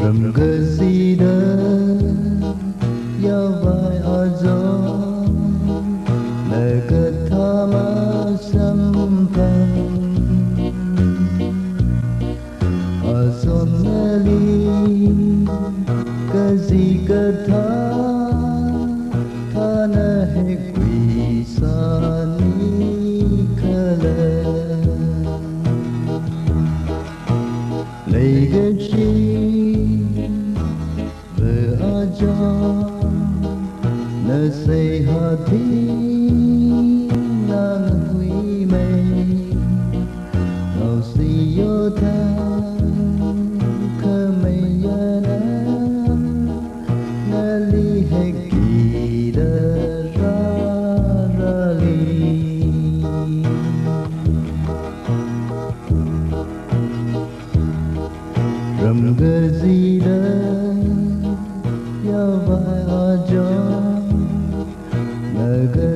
Ramkachida yaovai Achon nakatha masamphang Achon nali katha thada hekkida seiha thingna ngahuimei Naoshiyo thangkhameiyana nali hekkida rarali Ramkachida yaovai Achon nakatha